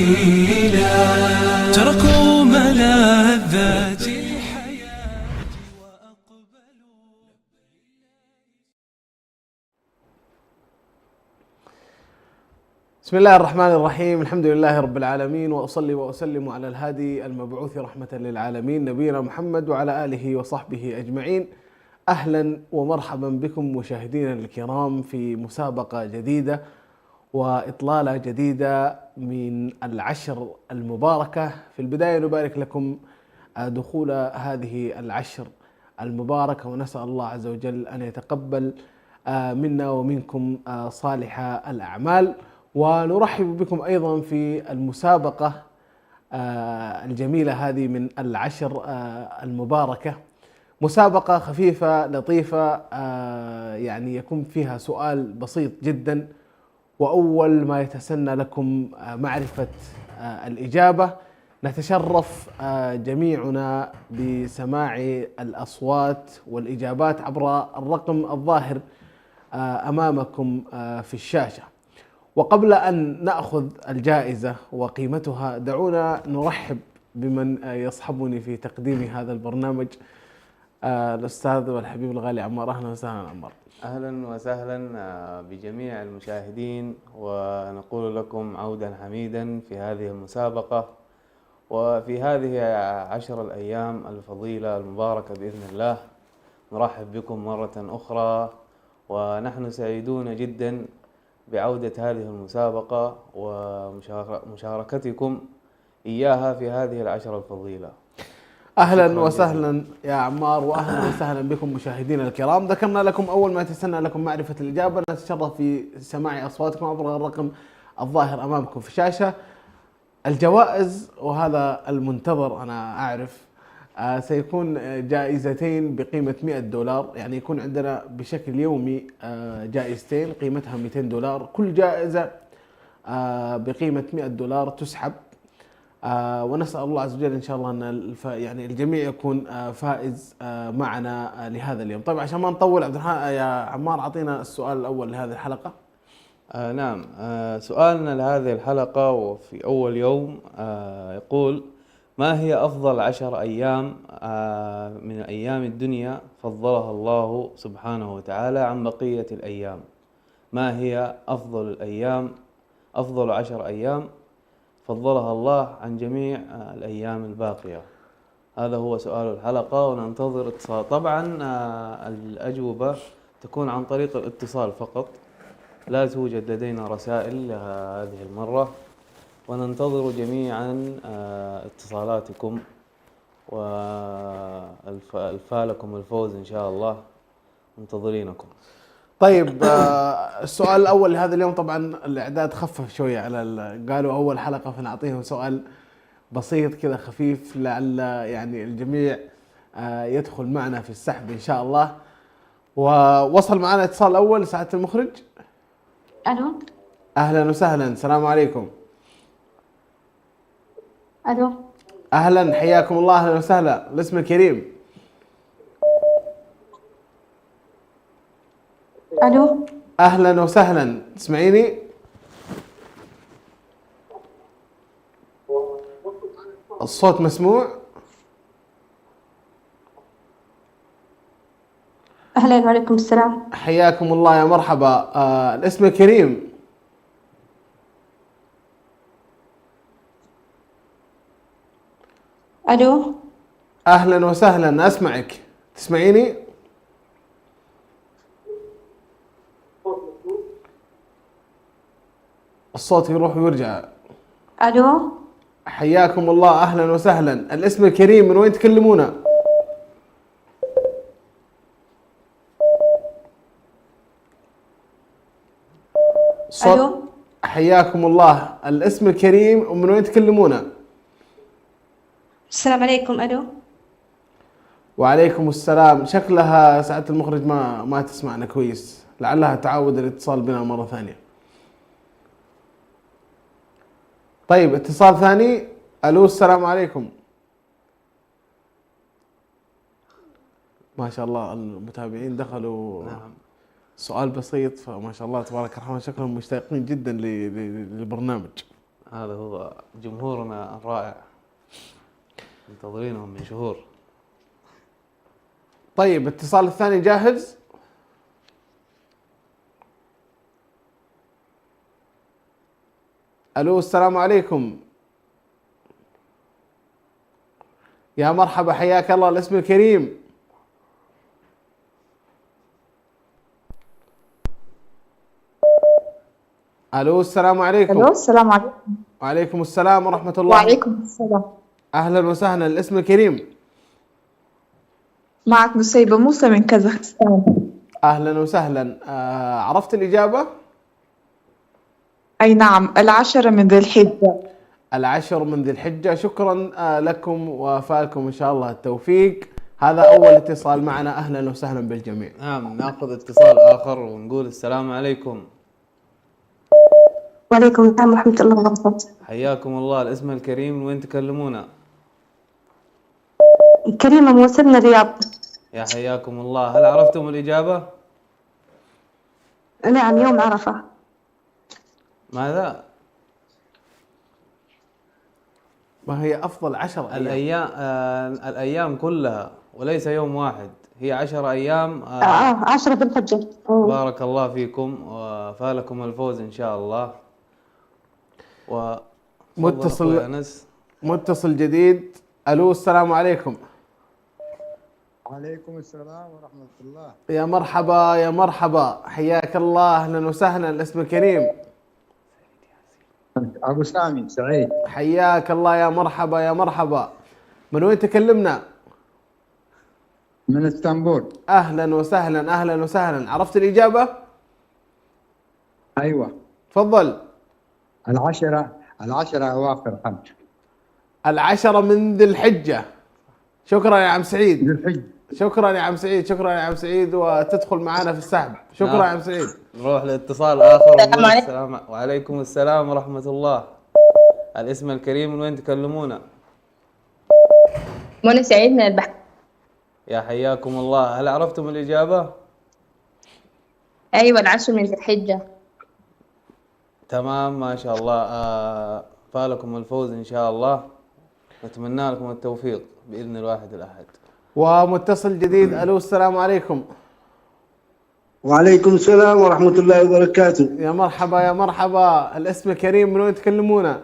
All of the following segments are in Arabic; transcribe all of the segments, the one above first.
قليلا، تركوا ملذات الحياة وأقبلوا. بسم الله الرحمن الرحيم. الحمد لله رب العالمين، وأصلي وأسلم على الهادي المبعوث رحمة للعالمين نبينا محمد وعلى آله وصحبه أجمعين. أهلا ومرحبا بكم مشاهدينا الكرام في مسابقة جديدة وإطلالة جديدة من العشر المباركة. في البداية نبارك لكم دخول هذه العشر المباركة، ونسأل الله عز وجل أن يتقبل منا ومنكم صالح الأعمال. ونرحب بكم أيضا في المسابقة الجميلة هذه من العشر المباركة، مسابقة خفيفة لطيفة، يعني يكون فيها سؤال بسيط جدا، وأول ما يتسنى لكم معرفة الإجابة نتشرف جميعنا بسماع الأصوات والإجابات عبر الرقم الظاهر أمامكم في الشاشة. وقبل أن نأخذ الجائزة وقيمتها دعونا نرحب بمن يصحبني في تقديم هذا البرنامج، الأستاذ والحبيب الغالي عمار. أهلا وسهلا عمار. أهلا وسهلا بجميع المشاهدين، ونقول لكم عودا حميدا في هذه المسابقة وفي هذه 10 الأيام الفضيلة المباركة بإذن الله. نرحب بكم مرة أخرى، ونحن سعيدون جدا بعودة هذه المسابقة ومشاركتكم إياها في هذه 10 الفضيلة. أهلا وسهلا يا عمار، وأهلا وسهلا بكم مشاهدينا الكرام. ذكرنا لكم أول ما يتسنى لكم معرفة الإجابة نتشرف في سماع أصواتكم عبر الرقم الظاهر أمامكم في الشاشة. الجوائز، وهذا المنتظر أنا أعرف، سيكون جائزتين بقيمة $100، يعني يكون عندنا بشكل يومي جائزتين قيمتها $200. كل جائزة بقيمة $100 تسحب، ونسأل الله عز وجل إن شاء الله أن يعني الجميع يكون فائز معنا لهذا اليوم. طيب عشان ما نطول، عبد الرحمن يا عمار أعطينا السؤال الأول لهذه الحلقة. نعم، سؤالنا لهذه الحلقة وفي أول يوم يقول: ما هي أفضل 10 أيام من أيام الدنيا فضلها الله سبحانه وتعالى عن بقية الأيام؟ ما هي أفضل الأيام، أفضل 10 أيام فضلها الله عن جميع الأيام الباقية؟ هذا هو سؤال الحلقة، وننتظر اتصال. طبعا الأجوبة تكون عن طريق الاتصال فقط، لا توجد لدينا رسائل هذه المرة، وننتظر جميعا اتصالاتكم، والفالكم الفوز إن شاء الله، منتظرينكم. طيب السؤال الأول لهذا اليوم، طبعا الإعداد خفف شوية قالوا أول حلقة فنعطيهم سؤال بسيط كذا خفيف لعل يعني الجميع يدخل معنا في السحب إن شاء الله. ووصل معنا اتصال الأول، سعادة المخرج. ألو. أهلا وسهلا، السلام عليكم. ألو. أهلا، حياكم الله، أهلا وسهلا. الاسم الكريم. ألو. أهلا وسهلا، تسمعيني؟ الصوت مسموع؟ أهلا وعليكم السلام. حياكم الله، يا مرحبا. الاسم الكريم. ألو. أهلا وسهلا، أسمعك، تسمعيني؟ الصوت يروح ويرجع. ألو. حياكم الله، أهلا وسهلا. الاسم الكريم، من وين تكلمونا؟ ألو. حياكم الله، الاسم الكريم ومن وين تكلمونا؟ السلام عليكم. ألو. وعليكم السلام. شكلها سعادة المخرج ما تسمعنا كويس، لعلها تعود الاتصال بنا مرة ثانية. طيب اتصال ثاني. الو، السلام عليكم. ما شاء الله المتابعين دخلوا. نعم. سؤال بسيط، فما شاء الله تبارك الرحمن، شكلهم مشتاقين جدا للبرنامج. هذا هو جمهورنا الرائع، منتظرينهم من شهور. طيب الاتصال الثاني جاهز؟ الو السلام عليكم. يا مرحبا حياك الله، الاسم الكريم. الو السلام عليكم. الو السلام عليكم. وعليكم السلام ورحمة الله. وعليكم السلام. اهلا وسهلا، الاسم الكريم. معك نسيبة موسى من كازاخستان. اهلا وسهلا. عرفت الاجابة؟ أي نعم، 10 من ذي الحجة. 10 من ذي الحجة. شكرا لكم وفالكم ان شاء الله التوفيق. هذا اول اتصال معنا، اهلا وسهلا بالجميع. نعم، ناخذ اتصال آخر ونقول السلام عليكم. وعليكم السلام ورحمة الله وبركاته. حياكم الله، الاسم الكريم، من وين تكلمونا؟ كريمة موسى من الرياض. يا حياكم الله، هل عرفتم الإجابة؟ نعم، يوم عرفة. ماذا؟ ما هي افضل 10 ايام؟ الأيام كلها وليس يوم واحد، هي 10 أيام. 10 ذي الحجة. بارك الله فيكم وفالكم الفوز إن شاء الله. متصل جديد. الو السلام عليكم. وعليكم السلام ورحمة الله. يا مرحبا يا مرحبا، حياك الله، اهلا وسهلا، الاسم الكريم. أبو سامي سعيد. حياك الله، يا مرحبا يا مرحبا. من وين تكلمنا؟ من اسطنبول. اهلا وسهلا اهلا وسهلا. عرفت الاجابة؟ أيوة. تفضل. 10 أواخر حج. 10 من ذي الحجة. شكرا يا عم سعيد. ذي الحج. شكرا يا عم سعيد، شكرا يا عم سعيد، وتدخل معنا في السحب. شكرا يا عم سعيد. نروح لاتصال آخر ونقول السلام. وعليكم السلام ورحمة الله. الاسم الكريم، من وين تكلمونا؟ منى سعيد من البحر. يا حياكم الله، هل عرفتم الإجابة؟ أيوة، 10 من ذي الحجة. تمام، ما شاء الله. فالكم الفوز إن شاء الله، نتمنى لكم التوفيق بإذن الواحد الأحد. ومتصل جديد. الو السلام عليكم. وعليكم السلام ورحمة الله وبركاته. يا مرحبا يا مرحبا، الاسم الكريم، من وين تكلمونا؟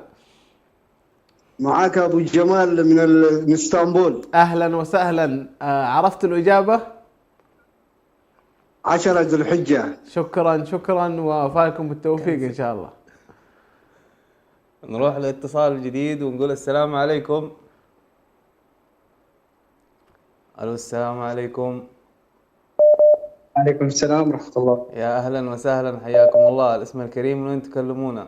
معك أبو جمال من اسطنبول. اهلا وسهلا. عرفت الإجابة؟ 10 ذي الحجة. شكرا شكرا، وفالكم بالتوفيق ان شاء الله. نروح لاتصال جديد ونقول السلام عليكم. الو السلام عليكم. وعليكم السلام ورحمة الله. يا اهلا وسهلا، حياكم الله، الاسم الكريم، من وين تكلمونا؟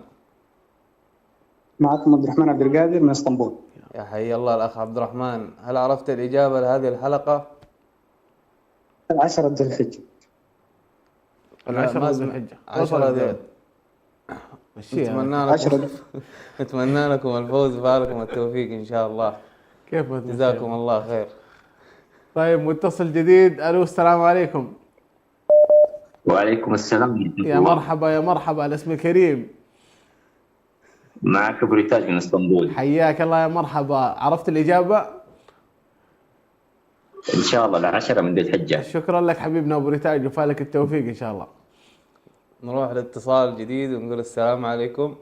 معكم عبد الرحمن عبد القادر من اسطنبول. يا حي الله الأخ عبد الرحمن، هل عرفت الإجابة لهذه الحلقة؟ 10 ذي الحجة. 10 ذي الحجة. 10 ذي. نتمنى لكم الفوز وفالكم التوفيق إن شاء الله. كيف جزاكم الله خير. طيب متصل جديد. ألو السلام عليكم. وعليكم السلام. يا مرحبا يا مرحبا، الاسم الكريم. معك أبو ريتاج من اسطنبول. حياك الله يا مرحبا. عرفت الإجابة؟ إن شاء الله 10 من ذي الحجة. شكرا لك حبيبنا أبو ريتاج، وفالك التوفيق إن شاء الله. نروح لاتصال جديد ونقول السلام عليكم.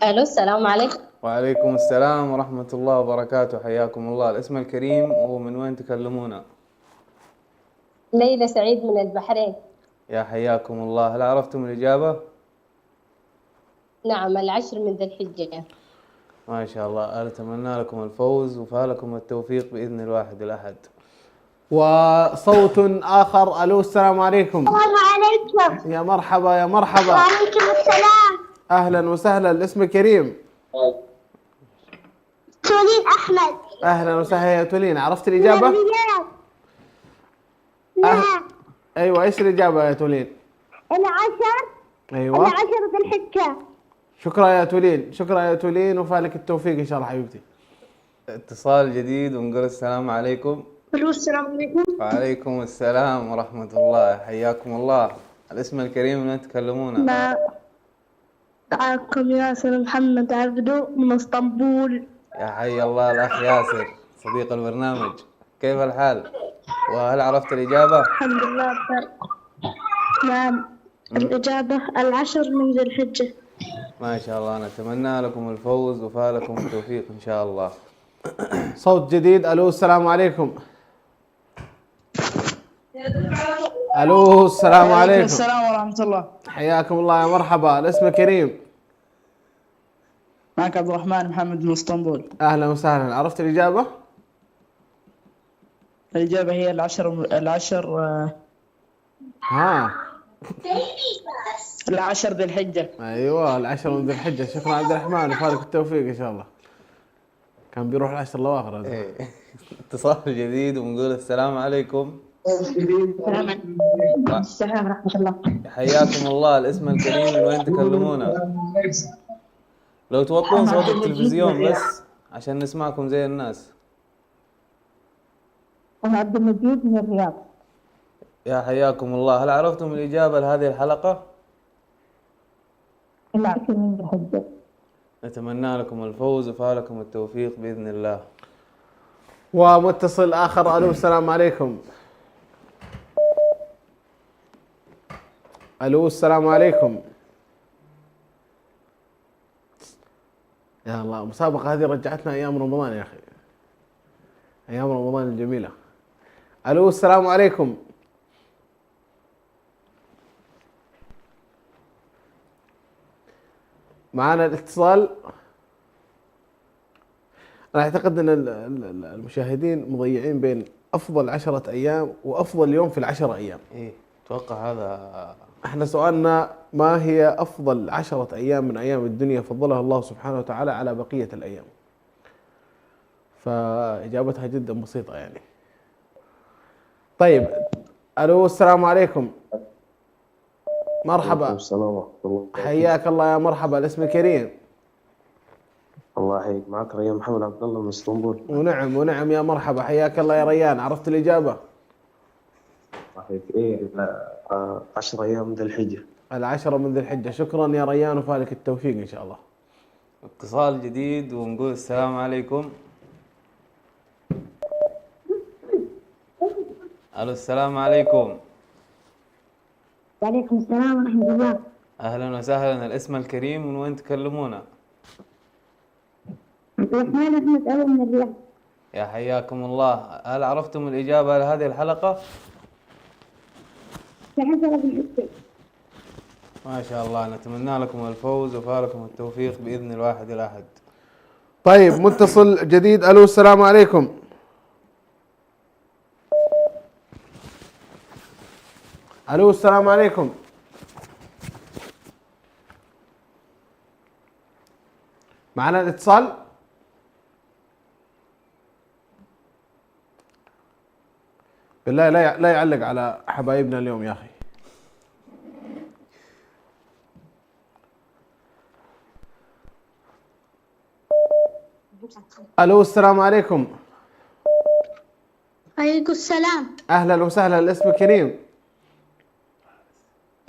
ألو السلام عليكم. وعليكم السلام ورحمة الله وبركاته، حياكم الله، الاسم الكريم ومن وين تكلمونا؟ ليلى سعيد من البحرين. يا حياكم الله، هل عرفتم الإجابة؟ نعم، 10 من ذي الحجة. ما شاء الله، أتمنى لكم الفوز وفالكم التوفيق بإذن الواحد الأحد. وصوت آخر. ألو السلام عليكم. السلام عليكم. يا مرحبا يا مرحبا. وعليكم السلام. أهلا وسهلا، الاسم الكريم. تولين أحمد. أهلا وسهلا يا تولين، عرفت الإجابة؟ نعم. أيوة، إيش الإجابة يا تولين؟ 10. أيوة. 10 ذي الحجة. شكرا يا تولين، شكرا يا تولين، وفالك التوفيق إن شاء الله حبيبتي. اتصال جديد ونقول السلام عليكم. السلام عليكم. وعليكم السلام ورحمة الله، حياكم الله، الاسم الكريم من وين تكلمونا؟ معكم ياسر محمد عبدو من اسطنبول. يا حي الله الأخ ياسر صديق البرنامج، كيف الحال؟ وهل عرفت الإجابة؟ الحمد لله بخير. نعم، الإجابة 10 من ذي الحجة. ما شاء الله، نتمنى لكم الفوز وفالكم التوفيق إن شاء الله. صوت جديد. الو السلام عليكم. الو السلام عليكم. السلام ورحمة الله. حياكم الله يا مرحبا. الاسم كريم. معك عبد الرحمن محمد من اسطنبول. اهلا وسهلا. عرفت الاجابه؟ الإجابة هي العشر ها. 10 ذي الحجة. ايوه 10 من ذي الحجه. شكرا عبد الرحمن وفالك التوفيق ان شاء الله. كان بيروح العشر الاواخر هذا. إيه. اتصال جديد ونقول السلام عليكم. السلام ورحمة الله. حياكم الله. الاسم الكريم من وين تكلمونا؟ لو توطون صوت التلفزيون بس عشان نسمعكم زي الناس. أنا عبد المجيد من الرياض. يا حياكم الله. هل عرفتم الإجابة لهذه الحلقة؟ 10 من ذي الحجة. نتمنى لكم الفوز وفالكم التوفيق بإذن الله. ومتصل اخر. الو السلام عليكم. الو السلام عليكم. يا الله، المسابقة هذه رجعتنا ايام رمضان يا اخي، ايام رمضان الجميلة. الو السلام عليكم. معنا الاتصال. انا اعتقد ان المشاهدين مضيعين بين افضل 10 ايام وافضل يوم في ال10 ايام. إيه أتوقع هذا. احنا سؤالنا ما هي افضل 10 ايام من ايام الدنيا فضلها الله سبحانه وتعالى على بقية الايام؟ فاجابتها جدا بسيطة يعني. طيب الو السلام عليكم. مرحبا. السلام ورحمة الله. حياك الله يا مرحبا. الاسم كريم. الله يحييك. معك ريان محمد عبد الله من اسطنبول. ونعم يا مرحبا. حياك الله يا ريان. عرفت الإجابة؟ الله يحييك. ايه 10 ايام ذي الحجة. 10 من ذي الحجة. شكرا يا ريان وفالك التوفيق إن شاء الله. اتصال جديد ونقول السلام عليكم. ألو السلام عليكم. وعليكم السلام ورحمة الله. أهلا وسهلا. الاسم الكريم من وين تكلمونا؟ عبد الرحمن أحمد أبو من الرياض. يا حياكم الله. هل عرفتم الإجابة لهذه الحلقة؟ 10 ذي الحجة. ما شاء الله، نتمنى لكم الفوز وفالكم التوفيق بإذن الواحد الأحد. طيب متصل جديد. ألو السلام عليكم. ألو السلام عليكم. معنا الاتصال. بالله لا يعلق على حبايبنا اليوم يا أخي. ألو السلام عليكم. عليكم السلام. أهلا وسهلا. الاسم كريم.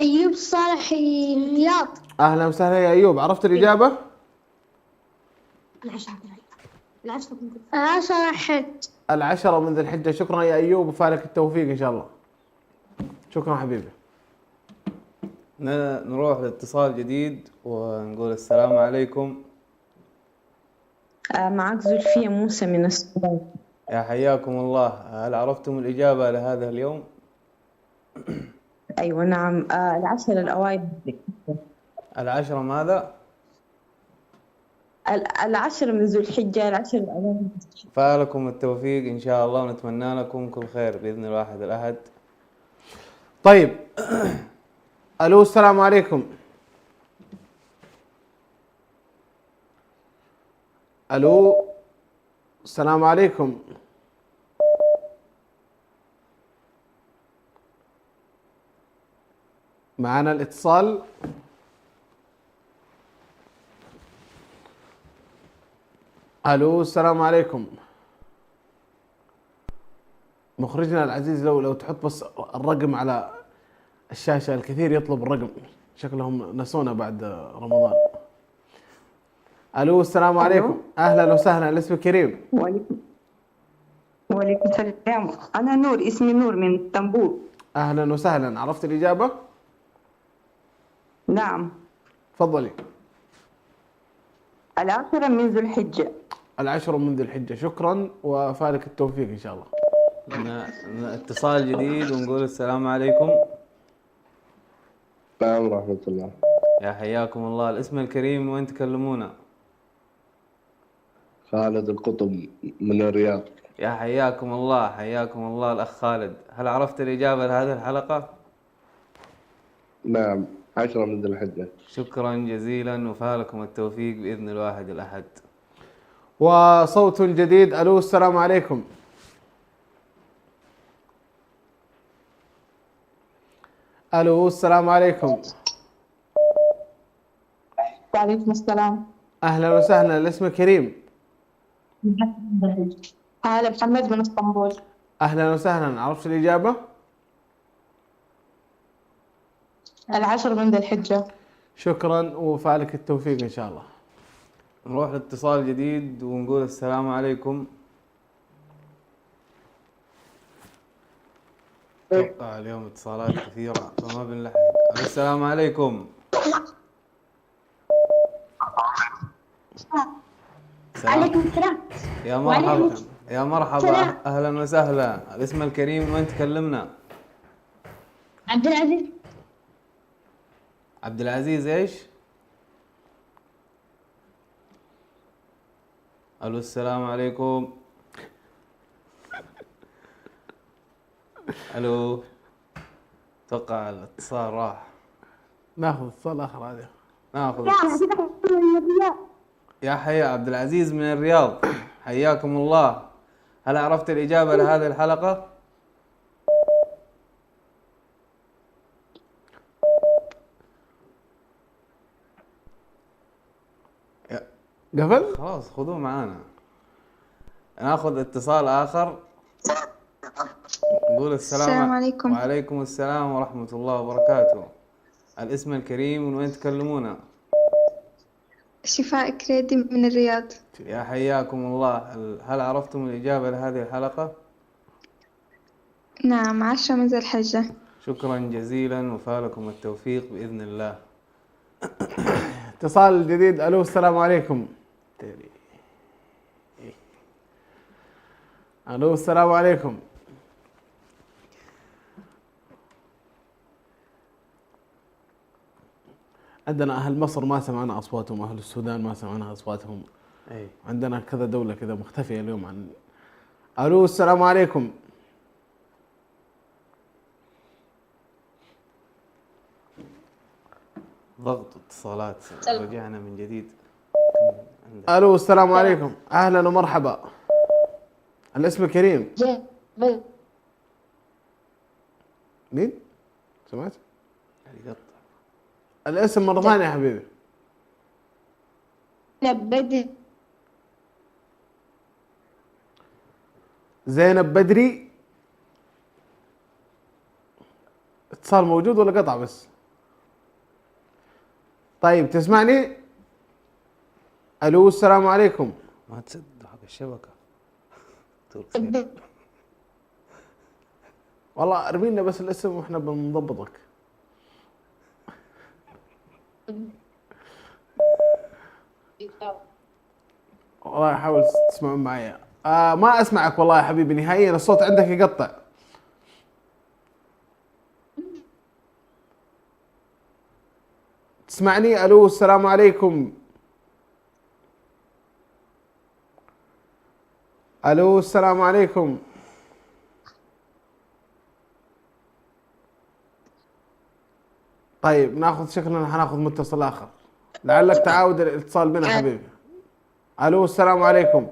أيوب صالح رياض. أهلا وسهلا يا أيوب. عرفت الإجابة؟ 10 حج. 10 من ذي الحجة. شكرا يا أيوب وفالك التوفيق إن شاء الله. شكرا حبيبي. نروح لاتصال جديد ونقول السلام عليكم. معك زلفية موسى من السودان. يا حياكم الله. هل عرفتم الإجابة لهذا اليوم؟ أيوة نعم. 10 الأوائل. 10 ماذا؟ 10 من ذو الحجة. 10 الأوائل. فالكم التوفيق إن شاء الله ونتمنى لكم كل خير بإذن الواحد الأحد. طيب ألو السلام عليكم. ألو السلام عليكم. معنا الاتصال. ألو السلام عليكم. مخرجنا العزيز لو تحط بس الرقم على الشاشة، الكثير يطلب الرقم، شكلهم نسونا بعد رمضان. الو السلام عليكم. اهلا وسهلا، الاسم كريم. وعليكم السلام. أنا نور، اسمي نور من اسطنبول. اهلا وسهلا، عرفت الاجابه؟ نعم. تفضلي. 10 من ذو الحجة. 10 من ذي الحجه، شكرا وفالك التوفيق ان شاء الله. اتصال جديد ونقول السلام عليكم. السلام ورحمة الله. يا حياكم الله، الاسم الكريم من وين تكلمونا؟ خالد القطب من الرياض. يا حياكم الله، حياكم الله الأخ خالد. هل عرفت الإجابة لهذه الحلقة؟ نعم، 10 من ذي الحجة. شكرا جزيلا وفالكم التوفيق بإذن الواحد الأحد. وصوت جديد. الو السلام عليكم. الو السلام عليكم. وعليكم السلام. اهلا وسهلا، الاسم كريم. هلا محمد من اسطنبول. اهلا وسهلا، عرفت الاجابه؟ 10 من ذي الحجة. شكرا وفالك التوفيق ان شاء الله. نروح لاتصال جديد ونقول السلام عليكم. أتوقع اليوم اتصالات كثيرة فما بنلحق. السلام عليكم. عليكم السلام. يا مرحبا يا مرحبا، أهلا وسهلا، الاسم الكريم من وين تكلمنا؟ عبد العزيز. عبد العزيز ايش؟ الو السلام عليكم. الو، اتوقع الاتصال راح. ناخذ اتصال اخر هذا. ناخذ يا حيا عبد العزيز من الرياض، حياكم الله. هل عرفت الإجابة لهذه الحلقة؟ قفل؟ خلاص خذوه معانا. ناخذ اتصال آخر. نقول السلام عليكم. وعليكم السلام ورحمة الله وبركاته. الاسم الكريم من وين تكلمونا؟ شفاء كريدي من الرياض. يا حياكم الله. هل عرفتم الإجابة لهذه الحلقة؟ نعم، 10 من ذي الحجة. شكرا جزيلا وفالكم التوفيق بإذن الله. اتصال جديد. الو السلام عليكم. الو السلام عليكم. عندنا اهل مصر ما سمعنا اصواتهم، اهل السودان ما سمعنا اصواتهم. اي عندنا كذا دولة كذا مختفية اليوم عن. الو السلام عليكم. ضغط اتصالات، رجعنا من جديد. الو السلام عليكم. اهلا ومرحبا، الاسم كريم. مين؟ سمعت؟ الاسم مرة ثانية يا حبيبي. بدري. زينب بدري. اتصال موجود ولا قطع بس؟ طيب تسمعني؟ الو السلام عليكم. ما تسد حق الشبكة. والله ارمينا بس الاسم واحنا بنضبطك. والله حاول تسمعون معي. ما اسمعك والله يا حبيبي نهائيا، الصوت عندك يقطع. تسمعني؟ الو السلام عليكم. الو السلام عليكم. طيب ناخذ، شكلنا حناخذ متصل اخر، لعلك تعاود الاتصال بنا حبيبي. الو السلام عليكم.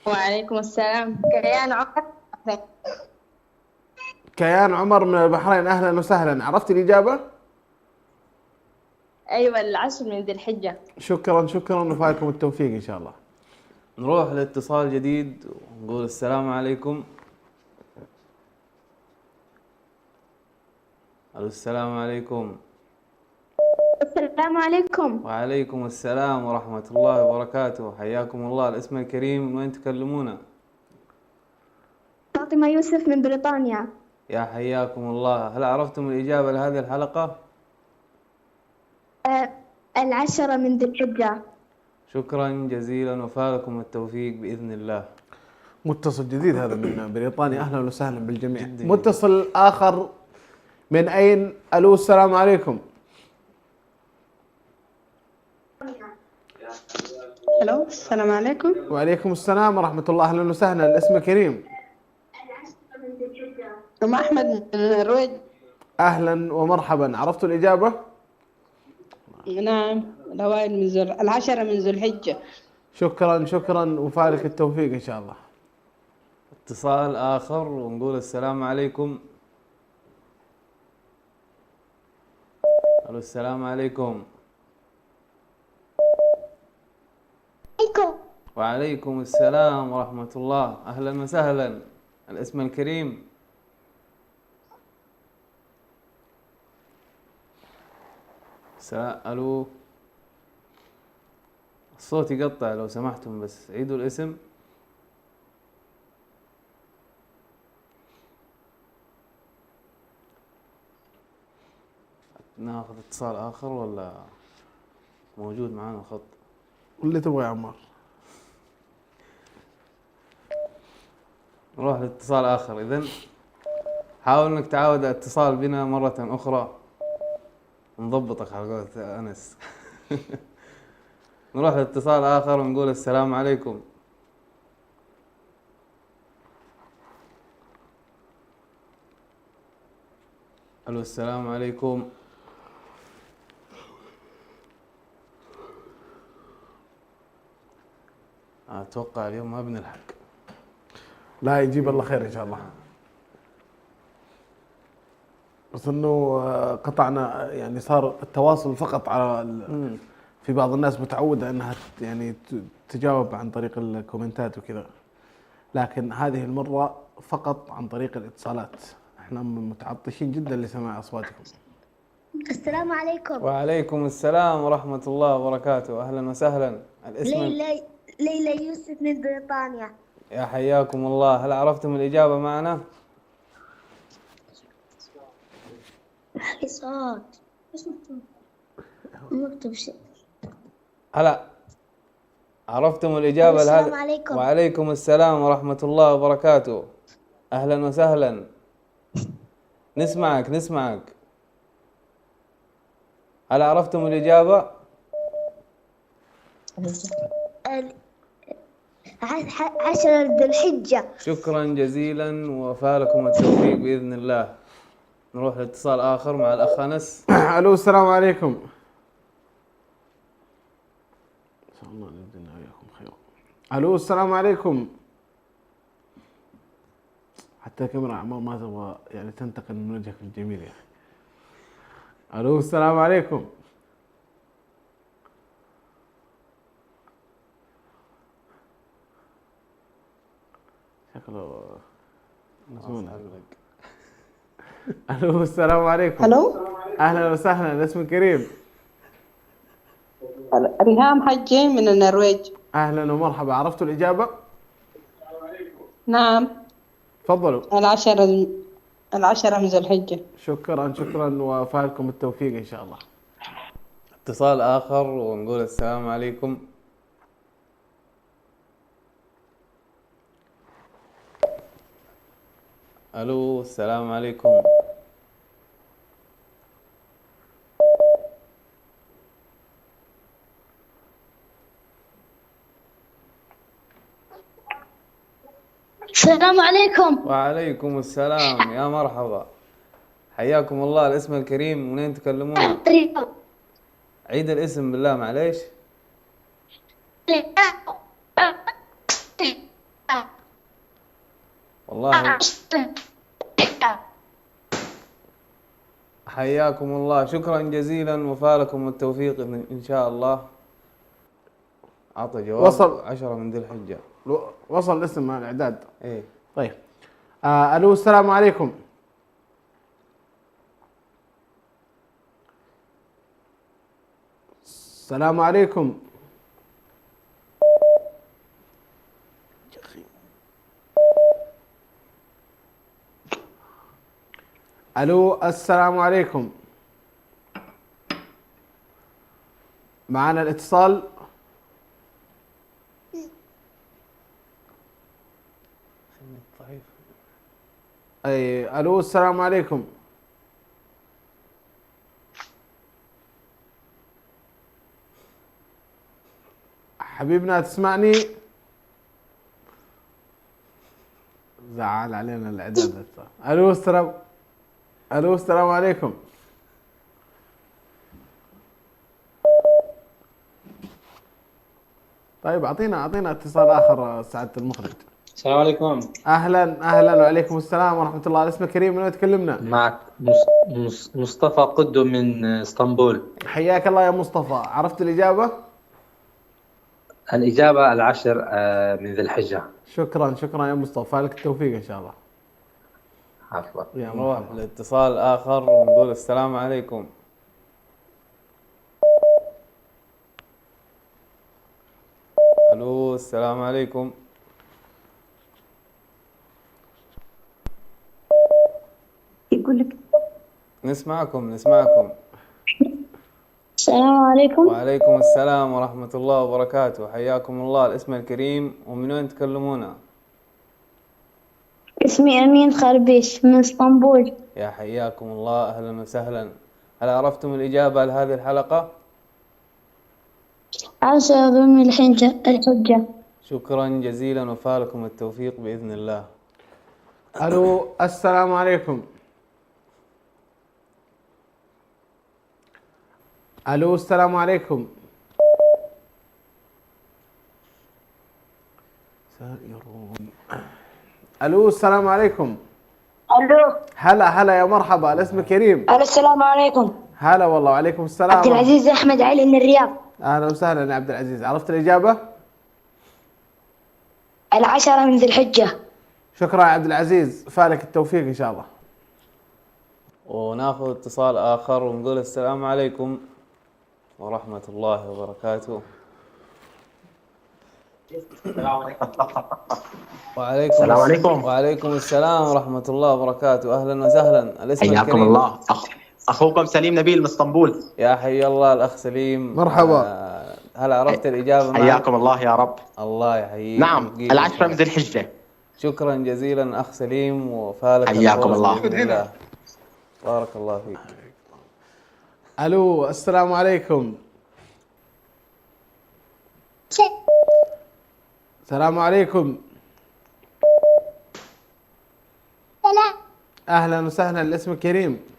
وعليكم السلام. كيان عمر. كيان عمر من البحرين، اهلا وسهلا، عرفت الاجابه؟ ايوه، 10 من ذي الحجة. شكرا شكرا وفاكم التوفيق ان شاء الله. نروح لاتصال جديد ونقول السلام عليكم. الو السلام عليكم. السلام عليكم. وعليكم السلام ورحمة الله وبركاته. حياكم الله. الاسم الكريم، من وين تكلمونا؟ فاطمة يوسف من بريطانيا. يا حياكم الله. هل عرفتم الإجابة لهذه الحلقة؟ 10 من ذي الحجة. شكرا جزيلا وفالكم التوفيق بإذن الله. متصل جديد هذا من بريطانيا، اهلا وسهلا بالجميع. متصل اخر من اين؟ الو السلام عليكم. الو السلام عليكم. وعليكم السلام ورحمة الله، اهلا وسهلا. الاسم الكريم؟ ام احمد من النرويج. اهلا ومرحبا. عرفتوا الاجابة؟ نعم، الأوائل من العشرة من ذو الحجة. شكرا شكرا وفالك التوفيق ان شاء الله. اتصال آخر ونقول السلام عليكم. ألو السلام عليكم. وعليكم السلام ورحمة الله، أهلا وسهلا. الاسم الكريم؟ ألو، الصوت يقطع لو سمحتم، بس عيدوا الاسم. ناخذ اتصال آخر ولا موجود معانا الخط؟ واللي تبغى يا عمار. نروح لاتصال آخر. إذن حاول إنك تعاود الاتصال بنا مرة أخرى، نضبطك على قولة أنس. نروح لاتصال آخر ونقول السلام عليكم. ألو السلام عليكم. أتوقع اليوم ما بنلحق. لا يجيب الله خير ان شاء الله. بس انه قطعنا، يعني صار التواصل فقط على في بعض الناس متعودة انها يعني تجاوب عن طريق الكومنتات وكذا، لكن هذه المرة فقط عن طريق الاتصالات. احنا متعطشين جدا لسماع اصواتكم. السلام عليكم. وعليكم السلام ورحمة الله وبركاته، أهلا وسهلا. الاسم؟ ليلى يوسف من بريطانيا. يا حياكم الله. هل عرفتم الإجابة معنا؟ صوت مكتوب شيء. هلا عرفتم الإجابة السلام عليكم. وعليكم السلام ورحمة الله وبركاته، أهلا وسهلا. نسمعك. هل عرفتم الإجابة؟ 10 ذي الحجة. شكرا جزيلا وفالكم التوفيق بإذن الله. نروح لاتصال آخر مع الأخ أنس. ألو السلام عليكم. إن شاء الله نبدأ وياكم خير. ألو السلام عليكم. حتى الكاميرا عمار ما تبغى يعني تنتقل من وجهك الجميل يا أخي. ألو السلام عليكم. شكله الو السلام عليكم. الو اهلا وسهلا. الاسم الكريم؟ ريهام حجي من النرويج. اهلا ومرحبا. عرفتوا الاجابه؟ نعم. تفضلوا. العشرة من ذو الحجة. شكرا وفالكم التوفيق ان شاء الله. اتصال آخر ونقول السلام عليكم. ألو السلام عليكم. السلام عليكم. وعليكم السلام، يا مرحبا، حياكم الله. الاسم الكريم، منين تكلمون؟ عيد الاسم بالله معليش. والله حياكم الله، شكرا جزيلا وفالكم التوفيق إن شاء الله. أعطى جواب. وصل 10 من ذي الحجة. وصل الاسم مع الإعداد. إيه طيب. ألو السلام عليكم. السلام عليكم. الو السلام عليكم. معنا الاتصال. اي الو السلام عليكم. حبيبنا تسمعني؟ زعل علينا الاعداد. الو السلام. الو السلام عليكم. طيب اعطينا اتصال اخر سعادة المخرج. السلام عليكم. اهلا وعليكم السلام ورحمة الله. الاسم كريم، من وين تكلمنا؟ معك مصطفى قدو من اسطنبول. حياك الله يا مصطفى. عرفت الإجابة؟ الإجابة 10 من ذي الحجة. شكرا يا مصطفى، لك التوفيق ان شاء الله. عفوا. نروح لاتصال آخر ونقول السلام عليكم. ألو السلام عليكم. يقول لك نسمعكم. السلام عليكم. وعليكم السلام ورحمة الله وبركاته. حياكم الله. الاسم الكريم ومن وين تكلمونا؟ اسمي أمين خربيش من اسطنبول. يا حياكم الله، أهلا وسهلا. هل عرفتم الإجابة لهذه الحلقة؟ 10 من الحجة. شكرا جزيلا وفالكم التوفيق بإذن الله. الو السلام عليكم. الو السلام عليكم. الو السلام عليكم. الو. هلا يا مرحبا. الاسم كريم. السلام عليكم. هلا والله. وعليكم السلام. عبد العزيز أحمد علي من الرياض. اهلا وسهلا يا عبد العزيز. عرفت الإجابة؟ 10 من ذي الحجة. شكرا يا عبد العزيز، فالك التوفيق ان شاء الله. وناخذ اتصال آخر ونقول السلام عليكم ورحمة الله وبركاته. وعليكم السلام ورحمة الله وبركاته. أهلا وسهلا. الاسم حياكم الكريم. الله. أخوكم سليم نبيل من اسطنبول. يا حي الله الأخ سليم. مرحبا. هل عرفت الإجابة؟ حياكم الله يا رب. الله يحييك. نعم 10 من ذي الحجة. شكرا جزيلا أخ سليم وفالك. حياكم الله. بارك الله فيك. الو السلام عليكم. السلام عليكم. سلام. اهلا وسهلا. الاسم كريم.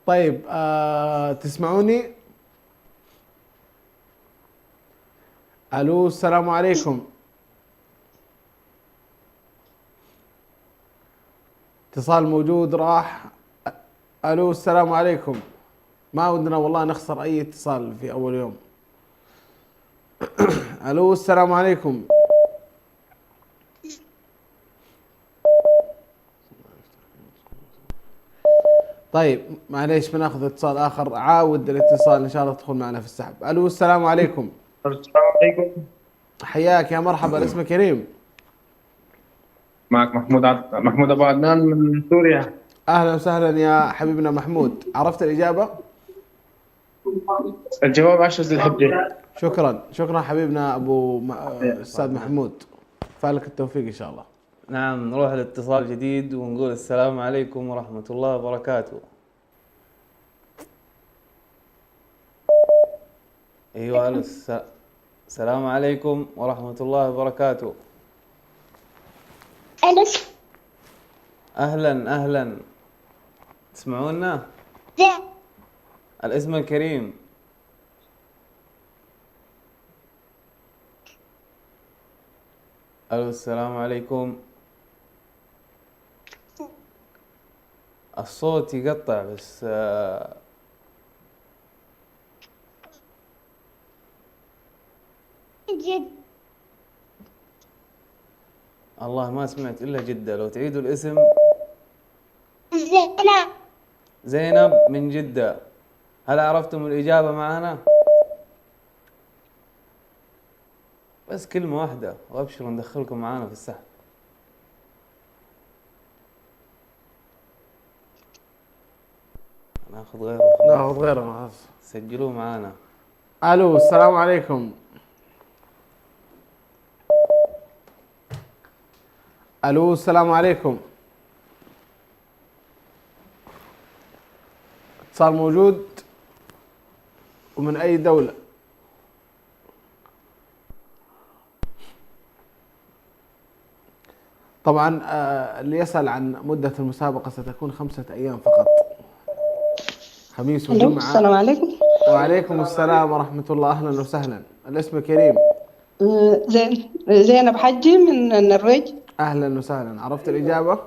طيب تسمعوني؟ الو السلام عليكم. اتصال موجود راح. الو السلام عليكم. ما ودنا والله نخسر اي اتصال في اول يوم. الو السلام عليكم. طيب معليش بناخذ اتصال اخر. عاود الاتصال ان شاء الله تدخل معنا في السحب. الو السلام عليكم. السلام عليكم. حياك يا مرحبا. الاسم كريم. معك محمود ابو عدنان من سوريا. اهلا وسهلا يا حبيبنا محمود. عرفت الاجابه؟ الجواب 10 ذي الحجة. شكرا حبيبنا استاذ محمود، فالك التوفيق ان شاء الله. نعم نروح لاتصال جديد ونقول السلام عليكم ورحمة الله وبركاته. ايوه الو السلام عليكم ورحمة الله وبركاته. اهلا تسمعونا؟ الاسم الكريم. الو السلام عليكم. الصوت يقطع بس الله ما سمعت إلا جدة، لو تعيدوا الاسم. زينب. زينب من جدة. هل عرفتم الإجابة معنا؟ بس كلمة واحدة وأبشروا ندخلكم معنا في السحب. ناخذ غيره. ناخذ غيره. سجلوه معنا. الو السلام عليكم. الو السلام عليكم. اتصال موجود ومن اي دولة؟ طبعا اللي يسأل عن مدة المسابقة ستكون 5 أيام فقط، خميس وجمعة. السلام عليكم. وعليكم السلام ورحمة الله. أهلا وسهلا. الاسم كريم. زينب حجي من النرويج. أهلا وسهلا. عرفت الإجابة؟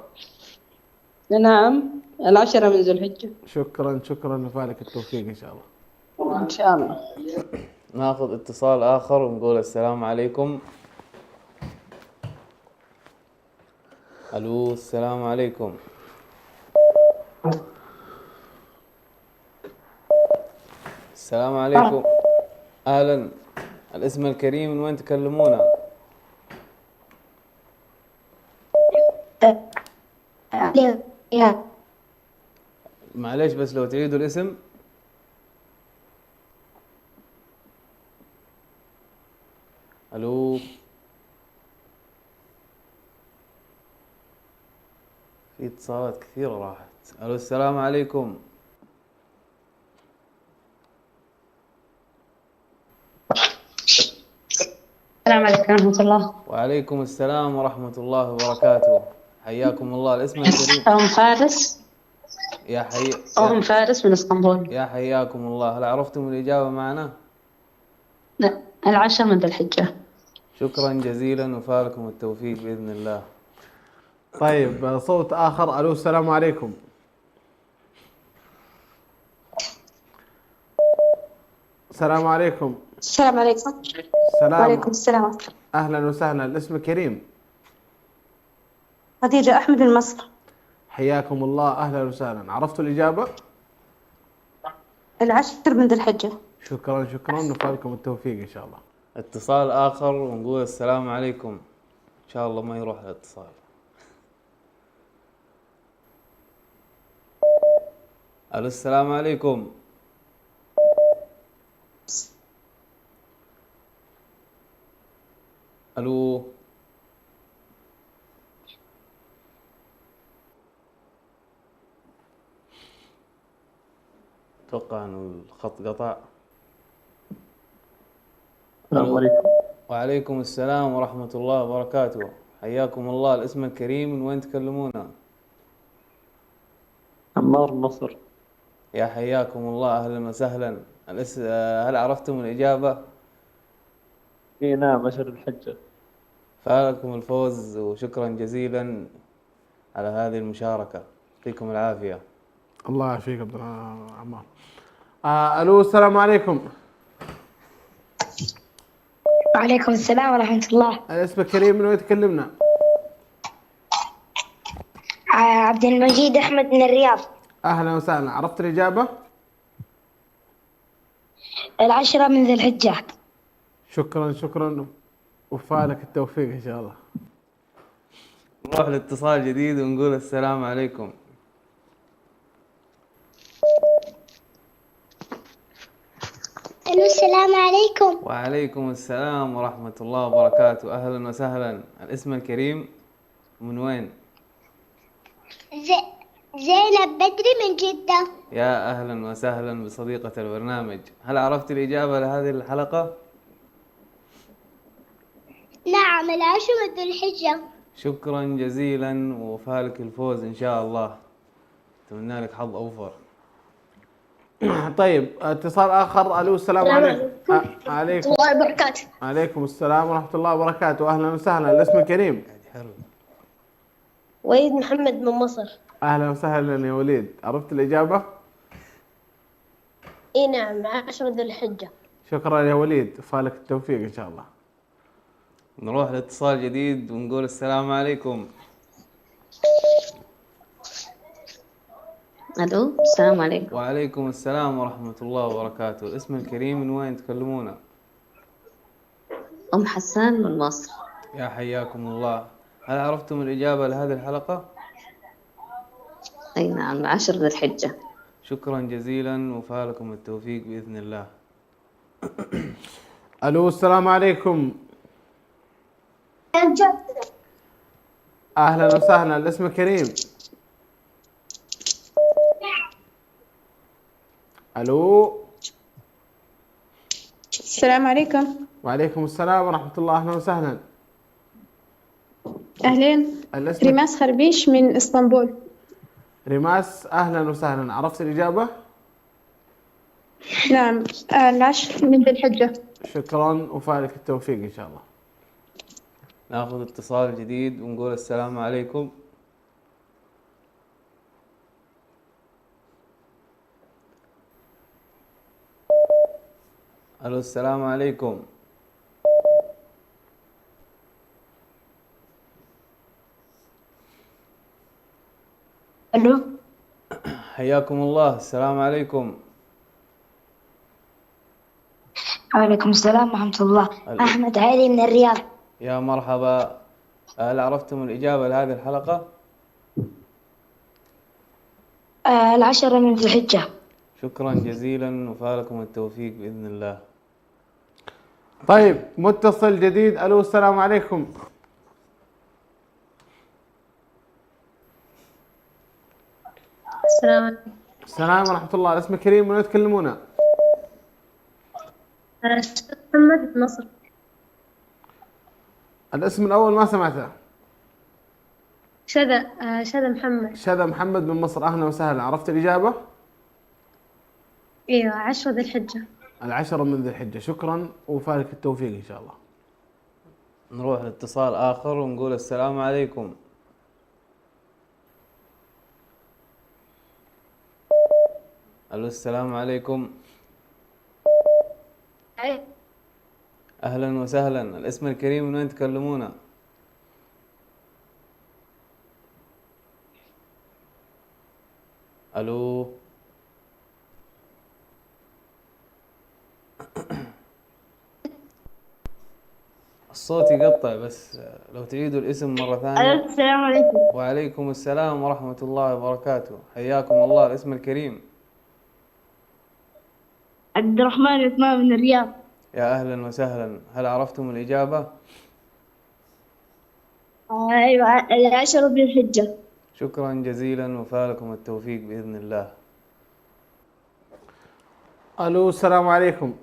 نعم 10 من ذي الحجة. شكرا شكرا، وفالك التوفيق إن شاء الله. إن شاء الله. ناخذ اتصال آخر ونقول السلام عليكم. ألو السلام عليكم. السلام عليكم. أهلا. الاسم الكريم من وين تكلمونا؟ معليش بس لو تعيدوا الاسم. ألو. في اتصالات كثيرة راحت. ألو السلام عليكم. السلام عليكم ورحمة الله. وعليكم السلام ورحمة الله وبركاته. حياكم الله. الاسم الكريم. أم فارس. يا أم فارس من اسطنبول. يا حياكم الله. هل عرفتم الإجابة معنا؟ لا 10 من ذي الحجة. شكرا جزيلا وفالكم التوفيق بإذن الله. طيب صوت آخر. ألو السلام عليكم. السلام عليكم. السلام عليكم. السلام. وعليكم السلام. أهلا وسهلا. الاسم كريم. خديجة أحمد من مصر. حياكم الله. أهلا وسهلا. عرفتوا الإجابة؟ 10 من ذي الحجة. شكرا شكرا، وفالكم التوفيق إن شاء الله. اتصال آخر ونقول السلام عليكم. إن شاء الله ما يروح الاتصال. ألو السلام عليكم. ألو. أتوقع أن الخط قطع. السلام عليكم. وعليكم السلام ورحمة الله وبركاته. حياكم الله. الاسم الكريم من وين تكلمونا؟ عمار مصر. يا حياكم الله. أهلا وسهلا. هل عرفتم الإجابة؟ اي نعم 10 ذي الحجة. فالكم الفوز وشكرا جزيلا على هذه المشاركة. يعطيكم العافية. الله يعافيك عبد عمار. ألو السلام عليكم. وعليكم السلام ورحمة الله. الاسم كريم من وين تكلمنا؟ عبد المجيد أحمد من الرياض. أهلا وسهلا. عرفت الإجابة؟ 10 من ذي الحجة. شكرا شكرا، وفالك التوفيق إن شاء الله. نروح لاتصال جديد ونقول السلام عليكم. ألو السلام عليكم. وعليكم السلام ورحمة الله وبركاته. أهلا وسهلا. الاسم الكريم من وين؟ زينب بدري من جدة. يا أهلا وسهلا بصديقة البرنامج. هل عرفت الإجابة لهذه الحلقة؟ نعم 10 من ذي الحجة. شكرا جزيلا وفالك الفوز إن شاء الله. أتمنى لك حظ أوفر. طيب اتصال آخر. ألو السلام عليكم. عليكم الله وبركاته. عليكم السلام ورحمة الله وبركاته. أهلا وسهلا. الاسم الكريم. وليد محمد من مصر. أهلا وسهلا يا وليد. عرفت الإجابة؟ اي نعم 10 ذي الحجة. شكرا يا وليد، فالك التوفيق إن شاء الله. نروح لاتصال جديد ونقول السلام عليكم. الو، السلام عليكم. وعليكم السلام ورحمة الله وبركاته. الاسم الكريم من وين تكلمونا؟ ام حسان من مصر. يا حياكم الله. هل عرفتم الإجابة لهذه الحلقة؟ اي نعم، 10 ذي الحجة. شكرا جزيلا وفالكم التوفيق بإذن الله. الو السلام عليكم. اهلا وسهلا، الاسم كريم. الو. السلام عليكم. وعليكم السلام ورحمة الله، اهلا وسهلا. أهلين. الاسم ريماس خربيش من اسطنبول. ريماس، اهلا وسهلا. عرفت الإجابة؟ نعم، 10 من ذي الحجة. شكرا وفالك التوفيق ان شاء الله. ناخذ اتصال جديد ونقول السلام عليكم. الو السلام عليكم. الو. حياكم الله، السلام عليكم. وعليكم السلام ورحمة الله. أحمد علي من الرياض. يا مرحبا. هل عرفتم الإجابة لهذه الحلقة؟ 10 من ذي الحجة. شكرا جزيلا وفالكم التوفيق بإذن الله. طيب متصل جديد. الو السلام عليكم. السلام عليكم. السلام ورحمة الله. الاسم كريم، من وين تكلمونا؟ محمد من مصر. الاسم الأول ما سمعته. شذا محمد. شذا محمد من مصر، أهلا وسهلا. عرفت الإجابة؟ ايوه، 10 ذي الحجة. 10 من ذي الحجة. شكرا وفالك التوفيق إن شاء الله. نروح لاتصال آخر ونقول السلام عليكم. الو السلام عليكم. أهلا وسهلا. الاسم الكريم من وين تكلمونا؟ الو. الصوت يقطع، بس لو تعيدوا الاسم مرة ثانية. السلام عليكم. وعليكم السلام ورحمة الله وبركاته. حياكم الله. الاسم الكريم. عبد الرحمن عثمان من الرياض. يا أهلا وسهلا. هل عرفتم الإجابة؟ ايوه، 10 ذي الحجة. شكرا جزيلا وفالكم التوفيق بإذن الله. الو السلام عليكم.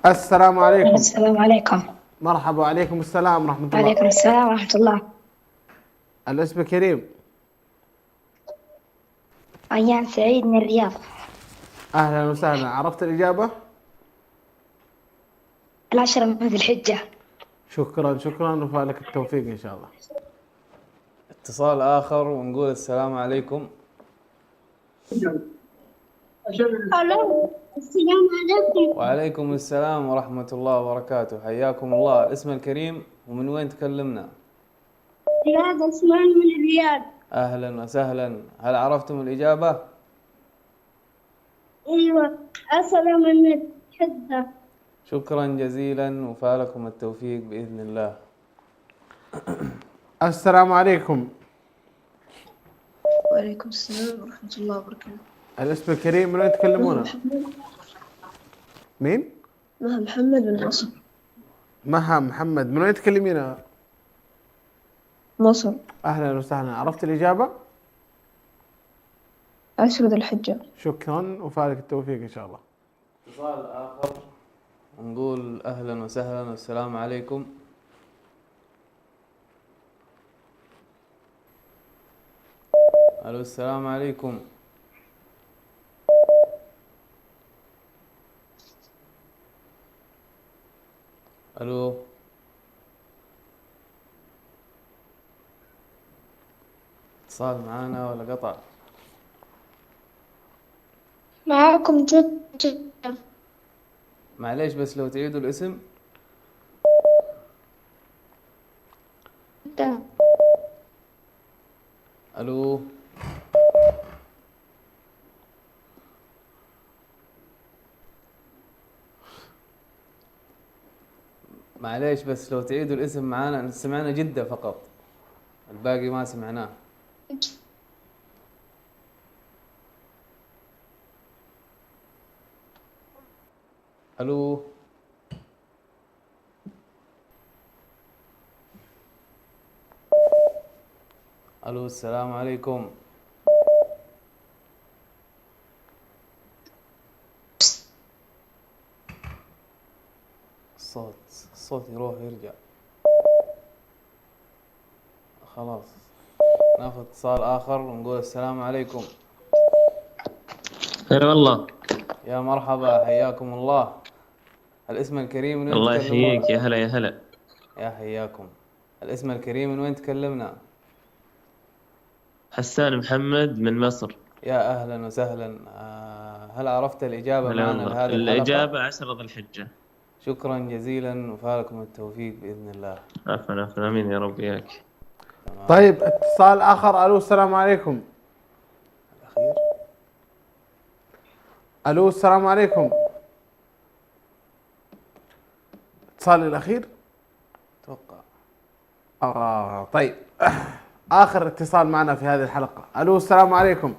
السلام عليكم. السلام عليكم. مرحبا. وعليكم السلام ورحمة الله. وعليكم السلام ورحمة الله. الاسم كريم. أيان سعيد من الرياض. أهلا وسهلا. عرفت الإجابة؟ 10 من ذي الحجة. شكرا شكرا وفالك التوفيق إن شاء الله. اتصال آخر ونقول السلام عليكم. الو، السلام عليكم. وعليكم السلام ورحمة الله وبركاته. حياكم الله. الاسم الكريم ومن وين تكلمنا؟ رياض عثمان من الرياض. أهلا وسهلا. هل عرفتم الإجابة؟ ايوه، 10 من الحجة. شكرا جزيلا وفالكم التوفيق بإذن الله. السلام عليكم. وعليكم السلام ورحمة الله وبركاته. الاسم الكريم، من وين تكلمونا؟ مين؟ مها محمد من مصر. مها محمد، من وين تكلمينا؟ مصر. أهلا وسهلا. عرفت الإجابة؟ 10 ذي الحجة. شكرا وفالك التوفيق إن شاء الله. اتصال آخر ونقول أهلا وسهلا والسلام عليكم. ألو السلام عليكم. ألو. اتصال معانا ولا قطع؟ معاكم جد. معليش بس لو تعيدوا الاسم. الو معليش بس لو تعيدوا الاسم معانا، سمعنا جدة فقط، الباقي ما سمعناه. الو الو السلام عليكم. الصوت يروح يرجع. خلاص ناخذ اتصال اخر ونقول السلام عليكم. هلا والله. يا مرحبا حياكم الله. الاسم الكريم من وين الله تكلمونا؟ يحييك. يا هلا يا هلا. يا حياكم. الاسم الكريم من وين تكلمنا؟ حسان محمد من مصر. يا اهلا وسهلا. هل عرفت الاجابه هلا معنا والله. لهذه الإجابة 10 ذي الحجة. شكرا جزيلا وفالكم التوفيق باذن الله. عفوا امين يا رب اياك. طيب اتصال اخر. الو السلام عليكم. الاخير. الو السلام عليكم. اتصال الاخير اتوقع. طيب اخر اتصال معنا في هذه الحلقه. الو السلام عليكم.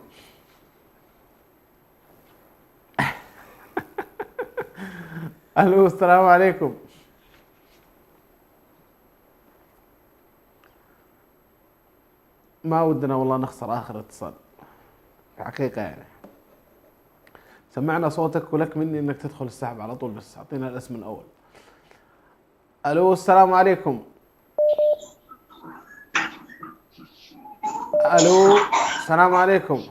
الو السلام عليكم. ما ودنا والله نخسر اخر اتصال حقيقه يعني. سمعنا صوتك ولك مني انك تدخل السحب على طول، بس اعطينا الاسم الاول. الو السلام عليكم. الو السلام عليكم.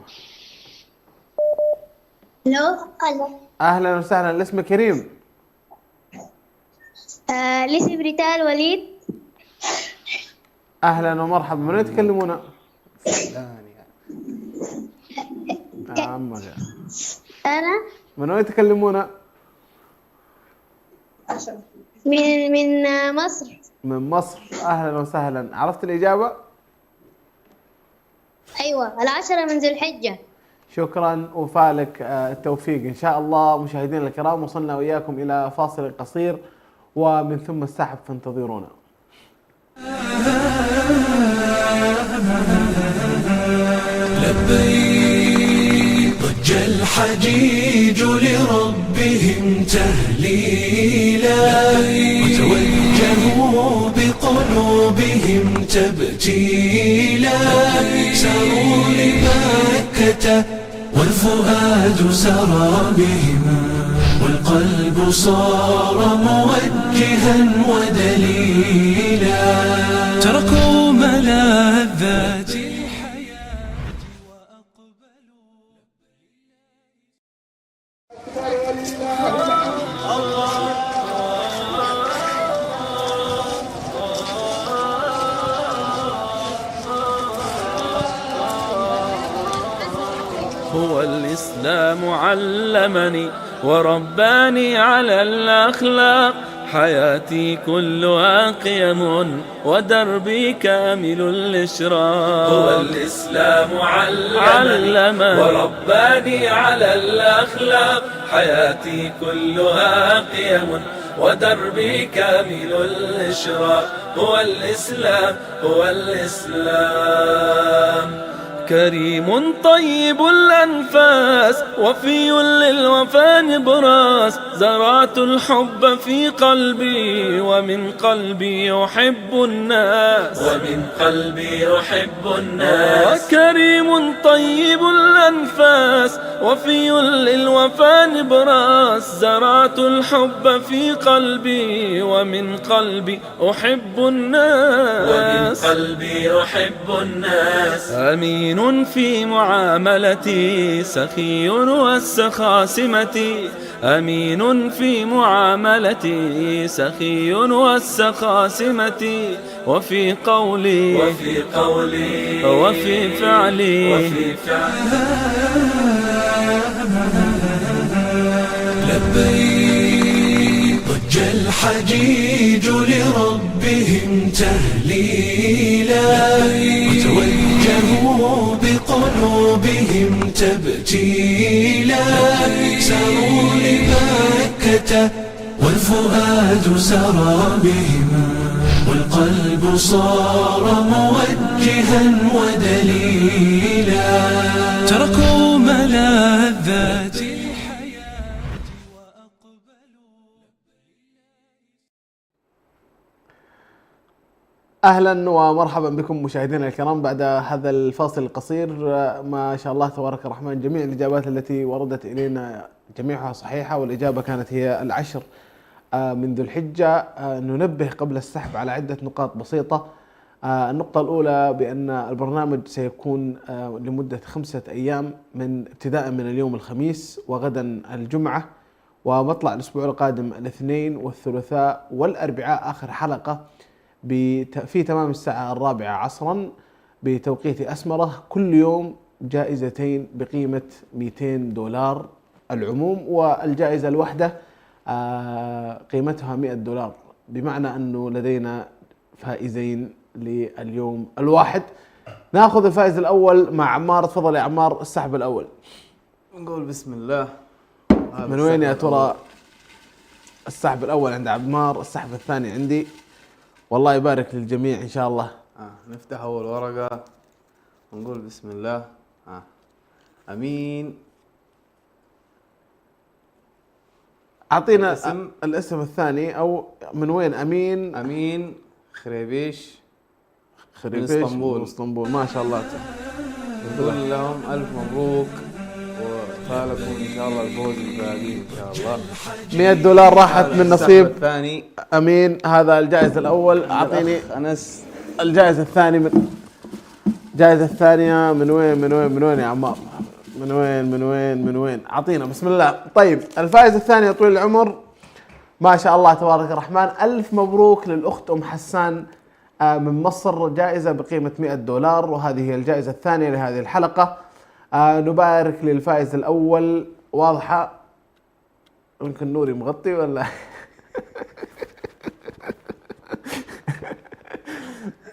الو اهلا وسهلا. الاسم كريم. الاسم ريتال وليد. اهلا ومرحبا. من وين تكلمونا؟ يا عمك. انا من وين تكلمونا؟ من مصر. من مصر. اهلا وسهلا. عرفت الاجابه؟ ايوه 10 من ذي الحجه. شكرا وفالك التوفيق ان شاء الله. مشاهدينا الكرام وصلنا واياكم الى فاصل قصير ومن ثم السحب، فانتظرونا. لبيك ضج الحجيج لربهم تهليلا، وتوجهوا بقلوبهم تبتيلا، ساروا لمكة والفؤاد سرى بهم، والقلب صار موجها ودليلا، تركوا ملاذات هو الإسلام علمني ورباني على الأخلاق، حياتي كلها قيم ودربي كامل الإشراق. هو الإسلام علمني ورباني على الأخلاق، حياتي كلها قيم ودربي كامل الإشراق. هو الإسلام هو الإسلام. كريم طيب الأنفاس وفي للوفا نبراس، زرعت الحب في قلبي ومن قلبي أحب الناس، ومن قلبي أحب الناس. كريم طيب الأنفاس وفي للوفا نبراس، زرعت الحب في قلبي ومن قلبي أحب الناس، ومن قلبي أحب الناس. أمين في معاملتي سخي والسخا سمتي، أمين في معاملتي سخي والسخا سمتي، وفي قولي وفي فعلي لبيك الحجيج لربهم تهليلا وتوجهوا بقلوبهم تبجيلا ساروا لمكة والفؤاد سرى بهم والقلب صار موجها ودليلا تركوا ملاذات اهلا ومرحبا بكم مشاهدينا الكرام بعد هذا الفاصل القصير. ما شاء الله تبارك الرحمن جميع الاجابات التي وردت الينا جميعها صحيحه، والاجابه كانت هي العشر من ذو الحجه. ننبه قبل السحب على عده نقاط بسيطه. النقطه الاولى بان البرنامج سيكون لمده 5 أيام من ابتداء من اليوم الخميس وغدا الجمعه، ومطلع الاسبوع القادم الاثنين والثلاثاء والاربعاء اخر حلقه في تمام الساعة 4 عصرا بتوقيت أسمرة. كل يوم جائزتين بقيمة $200 العموم، والجائزة الواحدة قيمتها $100، بمعنى أنه لدينا فائزين لليوم الواحد. ناخذ الفائز الأول مع عمار. تفضل يا عمار، السحب الأول. نقول بسم الله. من وين يا ترى؟ السحب الأول عند عمار، السحب الثاني عندي. والله يبارك للجميع إن شاء الله. نفتح أول ورقة ونقول بسم الله. أمين. أعطينا الاسم الثاني أو من وين؟ أمين خريبيش من اسطنبول. ما شاء الله. نقول لهم ألف مبروك وفالكم إن شاء الله الفوز الباقي إن شاء الله. $100 راحت من نصيب الثاني أمين. هذا الجائزة الأول. أعطيني أنس الجائزة الثانية. الجائزة الثانية من وين يا عمار؟ من وين؟ أعطينا بسم الله. طيب الفائز الثاني طويل العمر ما شاء الله تبارك الرحمن. ألف مبروك للأخت أم حسان من مصر، جائزة بقيمة $100، وهذه هي الجائزة الثانية لهذه الحلقة. نبارك للفائز الأول. واضحة؟ يمكن نوري مغطي ولا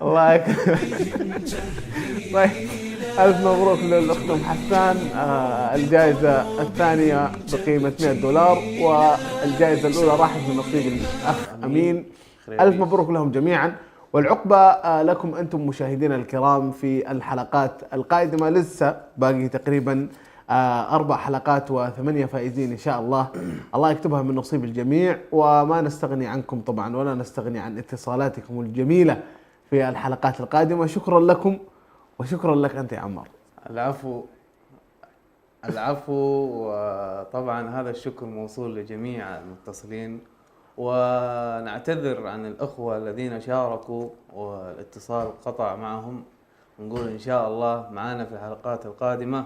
الله يكرمك. طيب ألف مبروك للأخت أم حسان. الجائزة الثانية بقيمة $100، والجائزة الأولى راحت من نصيب الأخ أمين. ألف مبروك لهم جميعا، والعقبة لكم أنتم مشاهدينا الكرام في الحلقات القادمة. لسه باقي تقريبا 4 حلقات و8 فائزين إن شاء الله. الله يكتبها من نصيب الجميع، وما نستغني عنكم طبعا ولا نستغني عن اتصالاتكم الجميلة في الحلقات القادمة. شكرا لكم وشكرا لك أنت يا عمار. العفو. وطبعا هذا الشكر موصول لجميع المتصلين، ونعتذر عن الأخوة الذين شاركوا والاتصال قطع معهم. نقول إن شاء الله معنا في الحلقات القادمة،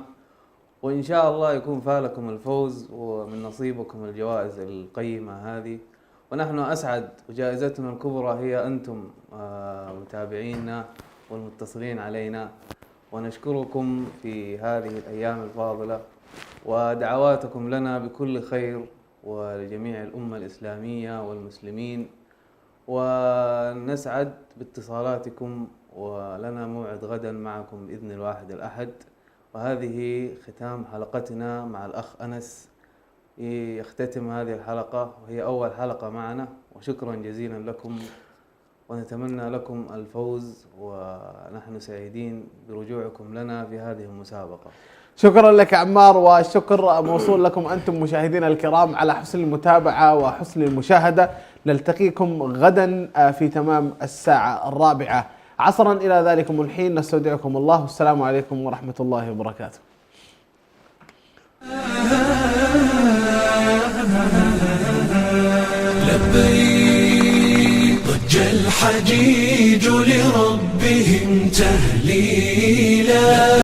وإن شاء الله يكون فالكم الفوز ومن نصيبكم الجوائز القيمة هذه. ونحن أسعد، وجائزتنا الكبرى هي أنتم متابعينا والمتصلين علينا، ونشكركم في هذه الأيام الفاضلة، ودعواتكم لنا بكل خير ولجميع الأمة الإسلامية والمسلمين. ونسعد باتصالاتكم، ولنا موعد غدا معكم بإذن الواحد الأحد. وهذه ختام حلقتنا مع الأخ أنس. يختتم هذه الحلقة وهي أول حلقة معنا، وشكرا جزيلا لكم، ونتمنى لكم الفوز، ونحن سعيدين برجوعكم لنا في هذه المسابقة. شكرا لك عمار، والشكر موصول لكم أنتم مشاهدينا الكرام على حسن المتابعة وحسن المشاهدة. نلتقيكم غدا في تمام الساعة 4 عصرا. إلى ذلكم الحين نستودعكم الله، والسلام عليكم ورحمة الله وبركاته. لبيك ضج الحجيج لربهم تهليلا.